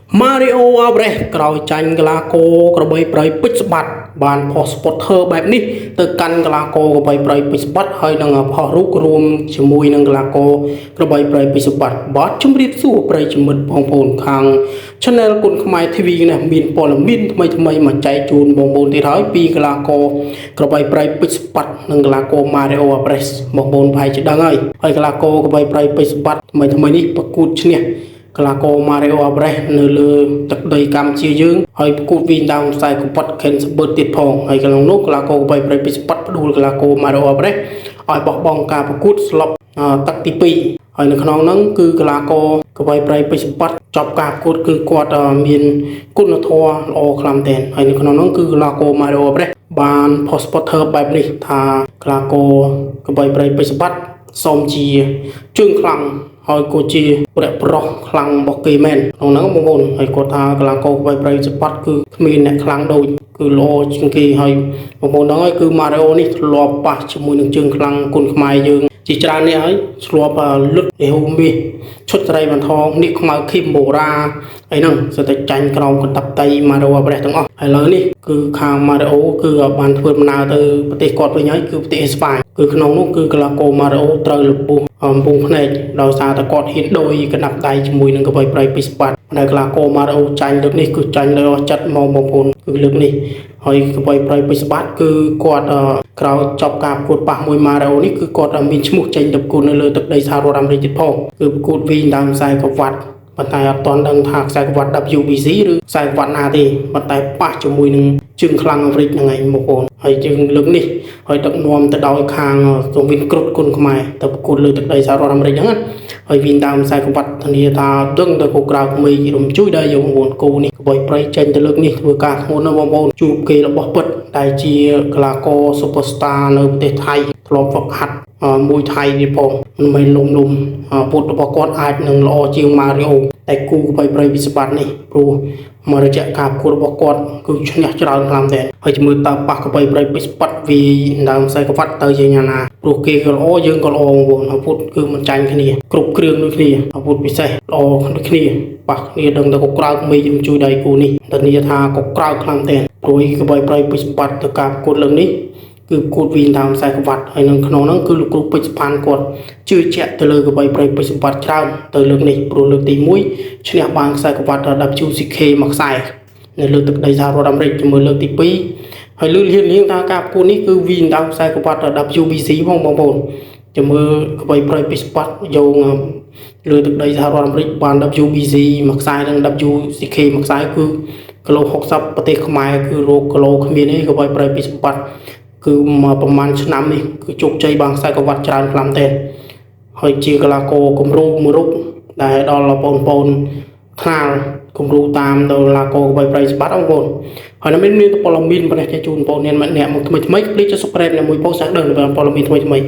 Mario Alvarez ក្រោយចាញ់កីឡាករក្របីប្រៃពេជ្រស្បាត់បានផុស spotter បែបនេះទៅកាន់កីឡាករក្របីប្រៃពេជ្រស្បាត់ហើយនឹងផុសរូបរួមជាមួយនឹងកីឡាករក្របីប្រៃពេជ្រស្បាត់បាទជំរាបសួរប្រិយមិត្តបងប្អូនខាង Channel គុណខ្មែរ TV នេះមានព័ត៌មានថ្មីៗមកចែកជូនបងប្អូនទៀតហើយពីកីឡាករក្របីប្រៃពេជ្រស្បាត់និងកីឡាករ Mario Alvarez បងប្អូនប្រហែលជាដឹងហើយកីឡាករក្របីប្រៃពេជ្រស្បាត់ថ្មីនេះប្រកួតឈ្នះកីឡាករ Mario Alvarez នៅលើទឹកដីកម្ពុជាយើងហើយប្រកួតវិញតាមខ្សែកំពត់ Ken Sabert ទៀតផងហើយកន្លងនោះកីឡាករក្របីប្រៃពេជ្រស្បាត់ផ្ដួលកីឡាករ Mario Alvarez ឲ្យបោះបង់ការប្រកួតស្លុបទឹកទី2ហើយនៅក្នុងហ្នឹងគឺកីឡាករក្របីប្រៃពេជ្រស្បាត់ចប់ការប្រកួតគឺគាត់មានគុណធម៌ល្អខ្លាំងមែនហើយនៅក្នុងហ្នឹងគឺកីឡាករ Mario Alvarez បានផុស spotter បែបនេះថាកីឡាករក្របីប្រៃពេជ្រស្បាត់សូមជាជើងខ្លាំងហើយក៏ជាព្រះប្រុសខ្លាំងរបស់គេមែនក្នុងហ្នឹងបងប្អូនហើយគាត់ថាកីឡាករក្របីប្រៃស្បាត់គឺគ្មានអ្នកខ្លាំងដូចគឺល្អជាងគេហើយបងប្អូនហ្នឹងហើយគឺ Mario នេះធ្លាប់ប៉ះជាមួយនឹងជើងខ្លាំងគុណខ្មែរយើងជាច្រើននេះហើយធ្លាប់លុតហេហូមីឈុតស្រីបន្ថងនេះខ្មៅឃីមបូរ៉ាអីហ្នឹងសិតតែចាញ់ក្រោមកតាប់តៃ Mario Alvarez ទាំងអស់ហើយឥឡូវនេះគឺខាង Mario គឺបានធ្វើដំណើរទៅប្រទេសគាត់វិញហើយគឺប្រទេសអេស្ប៉ាញគឺក្នុងនោះគឺកីឡាករ Mario ត្រូវលពុះអំពងភ្នែកដោយសារតែគាត់ហ៊ានដោយកណ្ដាប់ដៃជាមួយនឹងក្របីប្រៃពេជ្រស្បាត់ដែលកីឡាករ Mario ចាញ់លើកនេះគឺចាញ់ដោយអស់ចិត្តមកបងប្អូនគឺលើកនេះហើយក្របីប្រៃពេជ្រស្បាត់គឺគាត់ក្រោយចប់ការប្រកួតប៉ះមួយ Mario នេះគឺគាត់មានឈ្មោះចេញទៅប្រកួតនៅលើទឹកដីសហរដ្ឋអាមេរិកទៀតផងគឺប្រកួតវិញតាមខ្សែក្រវ៉ាត់ប៉ុន្តែអត់ទាន់ដឹងថាខ្សែក្រវ៉ាត់ WBC ឬខ្សែក្រវ៉ាត់ណាទេប៉ុន្តែប៉ះជាមួយនឹងជើងខ្លាំងអាមេរិកហ្នឹងឯងបងប្អូនហើយយើងលើកនេះហើយដឹកនាំទៅដោយខាងសង្វិនគ្រុឌគុណខ្មែរទៅប្រកួតលើទឹកដីសហរដ្ឋអាមេរិកហ្នឹងណាហើយវិញតាមខ្សែក្រវ៉ាត់ធានាថាដឹងទៅគូក្រៅក្មេងរំជួយដែរយើងបងប្អូនគូនេះក្របីប្រៃចេញទៅលើកនេះធ្វើការធ្ងន់ណាស់បងប្អូនជួបគេរបស់ពិតដែលជាកីឡាករ Superstar នៅប្រទេសថៃធ្លាប់ហ្វឹកហាត់មួយថៃនេះផងមិនមែនលំពុតរបស់គាត់អាចនឹងល្អជាង Mario តែគូក្របីប្រៃវិស្បាត់នេះព្រោះមករយៈការប្រកួតរបស់គាត់គឺឈ្នះច្រើនខ្លាំងដែរហើយជាមួយតើប៉ះក្របីប្រៃវិស្បាត់វាដើមខ្សែក្រវ៉ាត់ទៅជាយ៉ាងណាព្រោះគេក៏ល្អយើងក៏ល្អបងប្អូនអាវុធគឺមិនចាញ់គ្នាគ្រប់គ្រឿងដូចគ្នាអាវុធពិសេសល្អដូចគ្នាប៉ះគ្នាដឹងតែកក្រៅមេជំជួយដៃគូនេះធានាថាកក្រៅខ្លាំងដែរព្រោះក្របីប្រៃវិស្បាត់ទៅការប្រកួតលើកនេះគឺប្រកួតវិញតាមខ្សែក្រវ៉ាត់ហើយនៅក្នុងហ្នឹងគឺលោកគ្រូពេជ្រសុផាន់គាត់ជឿជាក់ទៅលើក្របីប្រៃពេជ្រសម្បត្តិច្រើនទៅលើកនេះព្រោះលើកទី1ឈ្នះបានខ្សែក្រវ៉ាត់ WCK មួយខ្សែនៅលើទឹកដីសហរដ្ឋអាមេរិកជាមួយលើកទី2ហើយលើកលៀងថាការប្រកួតនេះគឺវិញតាមខ្សែក្រវ៉ាត់ WBC ផងបងប្អូនជាមួយក្របីប្រៃពេជ្រសម្បត្តិយកលើទឹកដីសហរដ្ឋអាមេរិកបាន WBC មួយខ្សែនិង WCK មួយខ្សែគឺគីឡូ60ប្រទេសខ្មែរគឺរោគគីឡូគ្មានទេក្របីប្រៃពេជ្រសម្បត្តិគឺមកប្រហែលឆ្នាំនេះគឺជោគជ័យបានខ្សែក្រវ៉ាត់ច្រើនខ្លាំងទេហើយជាកីឡាករគំរូមួយរូបដែលដល់បងប្អូនថ្នាលគំរូតាមដល់កីឡាករក្របីប្រៃស្បាត់បងប្អូនហើយមានព័ត៌មានប្រទេសជូនបងប្អូនអ្នកមកថ្មីៗភ្លេចចុច Subscribe និងមួយ post សាក់ដឹងព័ត៌មានថ្មីៗ